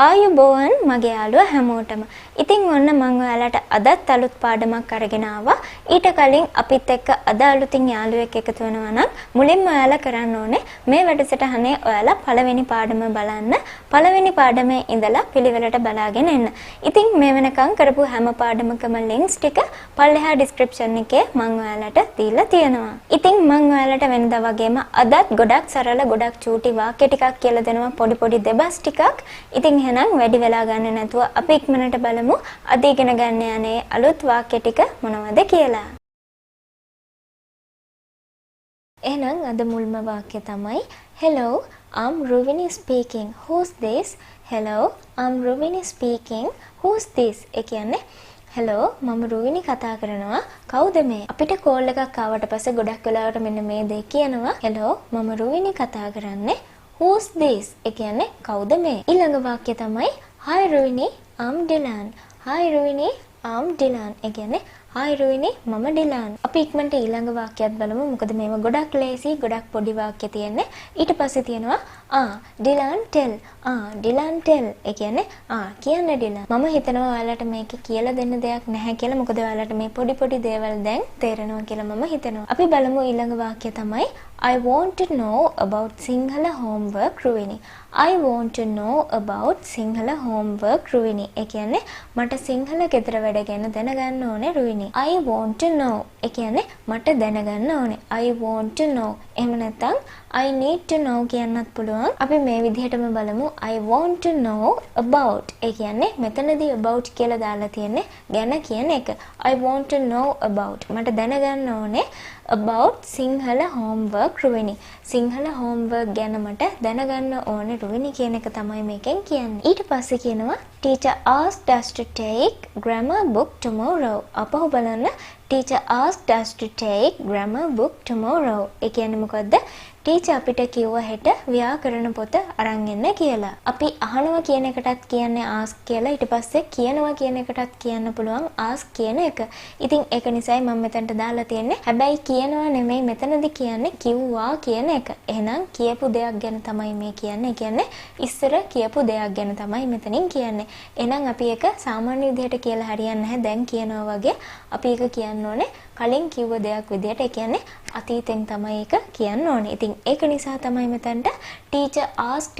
ආයුබෝවන් මගේ යාළුවා හැමෝටම. ඉතින් ඔන්න මම ඔයාලට අදත් අලුත් පාඩමක් අරගෙන ආවා. ඊට කලින් අපිත් එක්ක අද අලුතින් යාළුවෙක් එකතු වෙනවා නම් මුලින්ම ඔයාලා කරන්න ඕනේ මේ වැඩසටහනේ ඔයාලා පළවෙනි පාඩම බලන්න. පළවෙනි පාඩමේ ඉඳලා පිළිවෙලට බලාගෙන එන්න. ඉතින් මේ වෙනකන් කරපු හැම පාඩමකම ලින්ක්ස් ටික පල්ලෙහා ඩිස්ක්‍රිප්ෂන් එකේ මම ඔයාලට දීලා තියෙනවා. ඉතින් මම ඔයාලට වෙනදා වගේම අදත් ගොඩක් සරල ගොඩක් චූටි වාක්‍ය ටිකක් කියලා දෙනවා පොඩි දෙබස් ටිකක්. ඉතින් එහෙනම් වැඩි වෙලා ගන්න නැතුව අපි ඉක්මනට බලමු අද ඉගෙන ගන්න යන්නේ අලුත් වාක්‍ය ටික මොනවද කියලා. එහෙනම් අද මුල්ම වාක්‍ය තමයි Hello, I'm Ruvini speaking. Who's this? Hello, I'm Ruvini speaking. Who's this? ඒ කියන්නේ Hello, මම රුවිනි කතා කරනවා. කවුද මේ? අපිට කෝල් එකක් ආවට පස්සේ ගොඩක් වෙලාවට මෙන්න මේ දේ කියනවා. Hello, මම රුවිනි කතා කරන්නේ. Who's this? ඒ කියන්නේ කවුද මේ? ඊළඟ වාක්‍ය තමයි Hi Ruvini, I'm Dilan. Hi Ruvini, I'm Dilan. ඒ කියන්නේ Hi Ruvini, මම Dilan. අපි ඉක්මනට ඊළඟ වාක්‍යයත් බලමු. මොකද මේව ගොඩක් ලේසි, ගොඩක් පොඩි වාක්‍ය තියෙන්නේ. ඊට පස්සේ තියෙනවා Dilan tell. Dilan tell. ඒ කියන්නේ කියන්න Dilan. මම හිතනවා ඔයාලට මේක කියලා දෙන්න දෙයක් නැහැ කියලා. මොකද ඔයාලට මේ පොඩි දේවල් දැන් තේරෙනවා කියලා මම හිතනවා. අපි බලමු ඊළඟ වාක්‍ය තමයි I want to know about Sinhala homework Ruvini. I want to know about Sinhala homework Ruvini. ඒ කියන්නේ මට සිංහල ගෙදර වැඩ ගැන දැනගන්න ඕනේ Ruvini. I want to know. ඒ කියන්නේ මට දැනගන්න ඕනේ. I want to know. එහෙම නැත්නම් I need to know කියන්නත් පුළුවන්. අපි මේ විදිහටම බලමු. I want to know about. ඒ කියන්නේ මෙතනදී about කියලා දාලා තියෙන්නේ ගැන කියන එක. I want to know about. මට දැනගන්න ඕනේ about Sinhala homework Ruvini. Sinhala homework ගැන මට දැනගන්න ඕනේ Ruvini කියන එක තමයි මේකෙන් කියන්නේ. ඊට පස්සේ කියනවා Teacher asked us to take grammar book tomorrow. අපහු බලන්න Teacher asked us to take grammar book tomorrow. ඒ කියන්නේ මොකද්ද? ටීචර් අපිට කිව්වා හෙට ව්‍යාකරණ පොත අරන් එන්න කියලා. අපි අහනවා කියන එකටත් කියන්නේ ask කියලා. ඊට පස්සේ කියනවා කියන එකටත් කියන්න පුළුවන් ask කියන එක. ඉතින් ඒක නිසායි මම මෙතනට දාලා තියෙන්නේ. හැබැයි කියනවා නෙමෙයි මෙතනදී කියන්නේ කිව්වා කියන එක. එහෙනම් කියපු දෙයක් ගැන තමයි මේ කියන්නේ. ඒ කියන්නේ ඉස්සර කියපු දෙයක් ගැන තමයි මෙතනින් කියන්නේ. එහෙනම් අපි ඒක සාමාන්‍ය විදිහට කියලා හරියන්නේ නැහැ. දැන් කියනවා වගේ අපි ඒක කියන්න ඕනේ කලින් කිව්ව දෙයක් විදිහට. ඒ කියන්නේ අතීතෙන් තමයි ඒක කියන්න ඕනේ. ඉතින් ඒක නිසා තමයි මෙතනට ටීචර් ආස්ක්ඩ්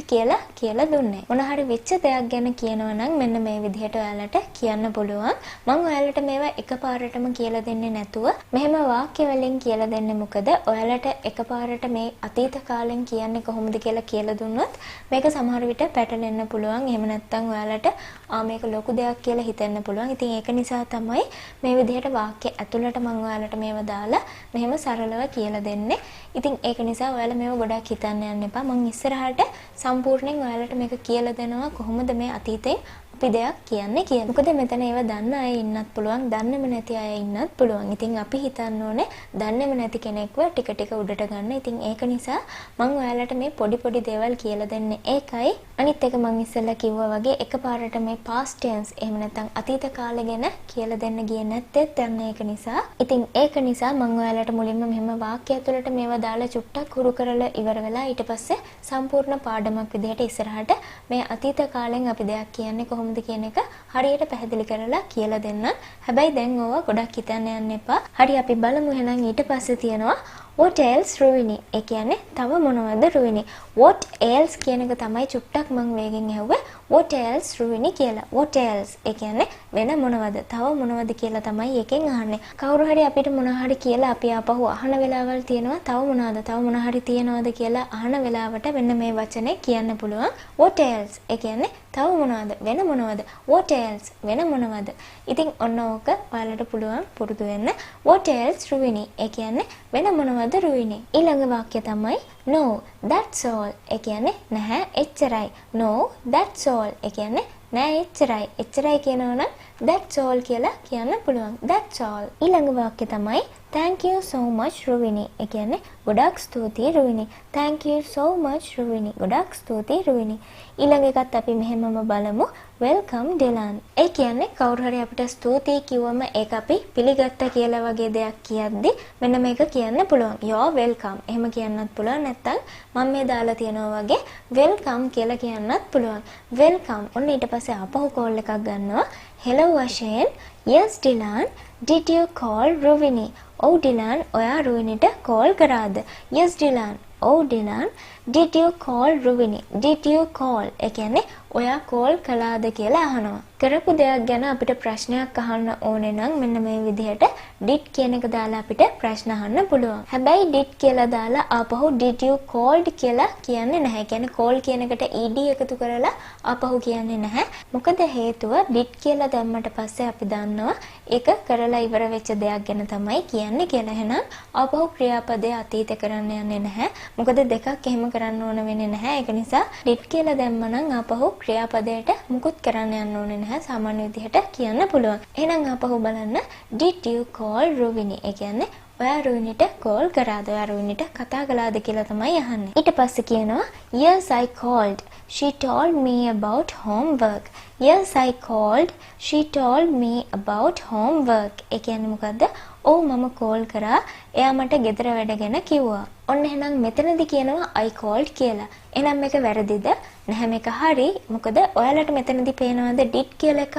කියලා දුන්නේ. මොන හරි වෙච්ච දෙයක් ගැන කියනවා නම් මෙන්න මේ විදිහට ඔයාලට කියන්න පුළුවන්. මම ඔයාලට මේවා එකපාරටම කියලා දෙන්නේ නැතුව මෙහෙම වාක්‍ය වලින් කියලා දෙන්නේ. මොකද ඔයාලට එකපාරට මේ අතීත කාලෙන් කියන්නේ කොහොමද කියලා දුන්නොත් මේක සමහර විට පැටලෙන්න පුළුවන්. එහෙම නැත්නම් ඔයාලට මේක ලොකු දෙයක් කියලා හිතෙන්න පුළුවන්. ඉතින් ඒක නිසා තමයි මේ විදිහට වාක්‍ය ඇතුළට මම ඔයාලට මේවා දාලා මෙහෙම සරලව කියලා දෙන්නේ. ඉතින් ඒක නිසා ඔයාලා මේව ගොඩක් හිතන්න යන්න එපා. මම ඉස්සරහට සම්පූර්ණයෙන් ඔයාලට මේක කියලා දෙනවා කොහොමද මේ අතීතේ අපි දෙයක් කියන්නේ කියලා. මොකද මෙතන ඒවා දන්න අය ඉන්නත් පුළුවන්, දන්නේම නැති අය ඉන්නත් පුළුවන්. ඉතින් අපි හිතන්න ඕනේ දන්නේම නැති කෙනෙක්ව ටික උඩට ගන්න. ඉතින් ඒක නිසා මම ඔයාලට මේ පොඩි දේවල් කියලා දෙන්නේ. ඒකයි අනිත් එක මම ඉස්සෙල්ලා කිව්වා වගේ එකපාරට මේ past tense එහෙම නැත්නම් අතීත කාලය ගැන කියලා දෙන්න ගියේ නැත්තේත් යන්න ඒක නිසා. ඉතින් ඒක නිසා මම ඔයාලට මුලින්ම මෙහෙම වාක්‍ය ඇතුළට මේවා දාලා චුට්ටක් හුරු කරලා ඉවර වෙලා ඊට පස්සේ සම්පූර්ණ පාඩමක් විදිහට ඉස්සරහට මේ අතීත කාලෙන් අපි දෙයක් කියන්නේ කොහොමද කියන එක හරියට පැහැදිලි කරලා කියලා දෙන්න. හැබැයි දැන් ඕවා ගොඩක් හිතන්න යන්න එපා. හරි අපි බලමු එහෙනම් ඊට පස්සේ තියෙනවා What else Ruvini? ඒ කියන්නේ තව මොනවද Ruvini? What else කියන එක තමයි චුට්ටක් මම වේගෙන් ඇහුවේ. What else Ruvini කියලා. What else? ඒ කියන්නේ වෙන මොනවද? තව මොනවද කියලා තමයි එකෙන් අහන්නේ. කවුරු හරි අපිට මොනවා හරි කියලා අපි ආපහු අහන වෙලාවල් තියෙනවා. තව මොනවද? තව මොනවා හරි තියනවද කියලා අහන වෙලාවට මෙන්න මේ වචනේ කියන්න පුළුවන්. What else? ඒ කියන්නේ තව මොනවද? වෙන මොනවද? What else? වෙන මොනවද? ඉතින් ඔන්න ඕක ඔයාලට පුළුවන් පුරුදු වෙන්න. What else Ruvini? ඒ කියන්නේ වෙන මොනවද Ruvini? ඊළඟ වාක්‍ය තමයි No, that's all. ඒ කියන්නේ නැහැ එච්චරයි. No, that's all. ඒ කියන්නේ නෑ එච්චරයි. එච්චරයි කියනවනම් that's all කියලා කියන්න පුළුවන්. That's all. ඊළඟ වාක්‍ය තමයි Thank you so much Ruvini. ඒ කියන්නේ ගොඩක් ස්තුතියි Ruvini. Thank you so much Ruvini. ගොඩක් ස්තුතියි Ruvini. ඊළඟ එකත් අපි මෙහෙමම බලමු. Welcome Dilan. ඒ කියන්නේ කවුරු හරි අපිට ස්තුතියි කිව්වම ඒක අපි පිළිගත්තා කියලා වගේ දෙයක් කියද්දි මෙන්න මේක කියන්න පුළුවන්. You're welcome. එහෙම කියන්නත් පුළුවන්. නැත්නම් මම මේ දාලා තියනවා වගේ welcome කියලා කියන්නත් පුළුවන්. Welcome. ඔන්න ඊට පස්සේ ආපහු කෝල් එකක් ගන්නවා. Hello වශයෙන්. Yes Dilan. Did you call Ruvini? Oh Dilan, ඔයා රුවිනිට කෝල් කරාද? Yes Dilan. Oh Dilan, did you call Ruvini? Did you call? ඒ කියන්නේ ඔයා කෝල් කළාද කියලා අහනවා. කරපු දෙයක් ගැන අපිට ප්‍රශ්නයක් අහන්න ඕනේ නම් මෙන්න මේ විදිහට did කියන එක දාලා අපිට ප්‍රශ්න අහන්න පුළුවන්. හැබැයි did කියලා දාලා ආපහු did you called කියලා කියන්නේ නැහැ. ඒ කියන්නේ call කියන එකට ed එකතු කරලා ආපහු කියන්නේ නැහැ. මොකද හේතුව did කියලා දැම්මට පස්සේ අපි දන්නවා ඒක කරලා ඉවර වෙච්ච දෙයක් ගැන තමයි කියන්නේ කියලා. එහෙනම් ආපහු ක්‍රියාපදයේ අතීත කරන්න යන්නේ නැහැ. මොකද දෙකක් එහෙම කරන්න ඕන වෙන්නේ නැහැ. ඒක නිසා did කියලා දැම්මනම් ආපහු ක්‍රියාපදයට මුකුත් කරන්න යන්න ඕනේ නැහැ. සාමාන්‍ය විදිහට කියන්න පුළුවන්. එහෙනම් ආපහු බලන්න did you call Ruvini? ඒ කියන්නේ ඔයා රුවිනිට කෝල් කරාද? ඔයා රුවිනිට කතා කළාද කියලා තමයි අහන්නේ. ඊට පස්සේ කියනවා yes I called. She told me about homework. Yes I called. She told me about homework. ඒ කියන්නේ මොකද්ද? ඔව් මම කෝල් කරා. එයා මට ගෙදර වැඩ ගැන කිව්වා. ඔන්න එහෙනම් මෙතනදි කියනවා I called කියලා. එහෙනම් මේක වැරදිද? නැහැ මේක හරි. මොකද ඔයාලට මෙතනදි පේනවද did කියලා එකක්?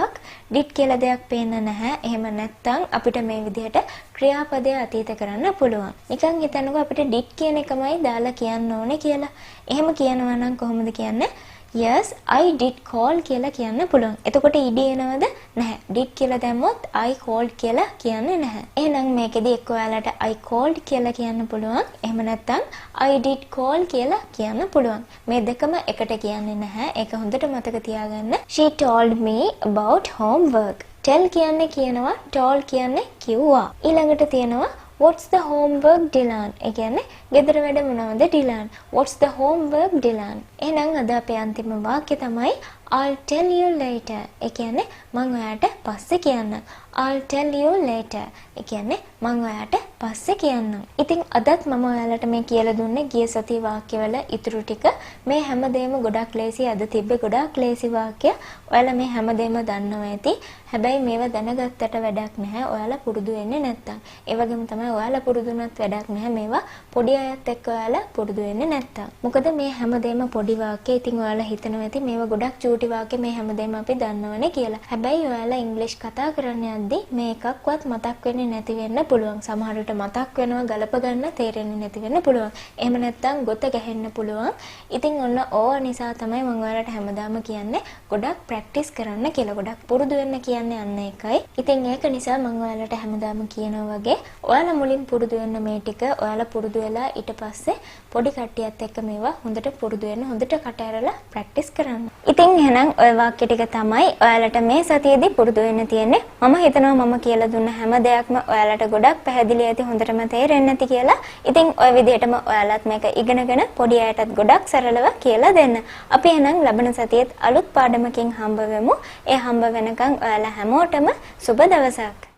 did කියලා දෙයක් පේන්නේ නැහැ. එහෙම නැත්නම් අපිට මේ විදිහට ක්‍රියාපදයේ අතීත කරන්න පුළුවන්. නිකන් හිතන්නකෝ අපිට did කියන එකමයි දාලා කියන්න ඕනේ කියලා. එහෙම කියනවා නම් කොහොමද කියන්නේ? Yes I did call කියලා කියන්න පුළුවන්. එතකොට ed එනවද? නැහැ. did කියලා දැම්මොත් I called කියලා කියන්නේ නැහැ. එහෙනම් මේකෙදි එක්ක ඔයාලට I called කියලා කියන්න පුළුවන්. එහෙම නැත්නම් I did call කියලා කියන්න පුළුවන්. මේ දෙකම එකට කියන්නේ නැහැ. ඒක හොඳට මතක තියාගන්න. She told me about homework. tell කියන්නේ කියනවා, told කියන්නේ කිව්වා. ඊළඟට තියෙනවා What's the homework Dilan? ඒ කියන්නේ ගෙදර වැඩ මොනවද Dilan? What's the homework Dilan? එහෙනම් අද අපේ අන්තිම වාක්‍ය තමයි I'll tell you later. ඒ කියන්නේ මම ඔයාට පස්සේ කියන්නම්. I'll tell you later. ඒ කියන්නේ මම ඔයාට පස්සේ කියන්නම්. ඉතින් අදත් මම ඔයාලට මේ කියලා දුන්නේ ගිය සතියේ වාක්‍යවල ඉතුරු ටික. මේ හැමදේම ගොඩක් ලේසි. අද තිබ්බේ ගොඩක් ලේසි වාක්‍ය. ඔයාලා මේ හැමදේම දන්නවා ඇති. හැබැයි මේවා දැනගත්තට වැඩක් නැහැ. ඔයාලා පුරුදු වෙන්නේ නැත්තම්. ඒ වගේම තමයි ඔයාලා පුරුදු වුණත් වැඩක් නැහැ. මේවා පොඩි අයත් එක්ක ඔයාලා පුරුදු වෙන්නේ නැත්තම්. මොකද මේ හැමදේම පොඩි වාක්‍ය. ඉතින් ඔයාලා හිතනවා ඇති මේවා ගොඩක් චූටි වාක්‍ය මේ හැමදේම අපි දන්නවනේ කියලා. හැබැයි ඔයාලා ඉංග්‍රීසි කතා කරන්න යද්දී මේ එකක්වත් මතක් වෙන්නේ නැති වෙන්න පුළුවන්. සමහර විට මතක් වෙනවා ගලප ගන්න තේරෙන්නේ නැති වෙන්න පුළුවන්. එහෙම නැත්නම් ගොත ගැහෙන්න පුළුවන්. ඉතින් ඔන්න ඕව නිසා තමයි මම ඔයාලට හැමදාම කියන්නේ ගොඩක් ප්‍රැක්ටිස් කරන්න කියලා. ගොඩක් පුරුදු වෙන්න කියන්නේ අන්න ඒකයි. ඉතින් ඒක නිසා මම ඔයාලට හැමදාම කියනවා වගේ ඔයාලා මුලින් පුරුදු වෙන්න මේ ටික ඔයාලා පුරුදු වෙලා ඊට පස්සේ පොඩි කට්ටියත් එක්ක මේවා හොඳට පුරුදු වෙන්න හොඳට කට ඇරලා ප්‍රැක්ටිස් කරන්න. ඉතින් එහෙනම් ඔය වාක්‍ය ටික තමයි ඔයාලට මේ සතියේදී පුරුදු වෙන්න තියෙන්නේ. මම හිතනවා මම කියලා දුන්න හැම දෙයක්ම ඔයාලට ගොඩක් පැහැදිලි ඇති හොඳටම තේරෙන්නේ නැති කියලා. ඉතින් ඔය විදිහටම ඔයාලත් මේක ඉගෙනගෙන පොඩි අයටත් ගොඩක් සරලව කියලා දෙන්න. අපි එහෙනම් ලබන සතියේත් අලුත් පාඩමකින් හම්බ වෙමු. ඒ හම්බ වෙනකන් ඔයාලා හැමෝටම සුබ දවසක්.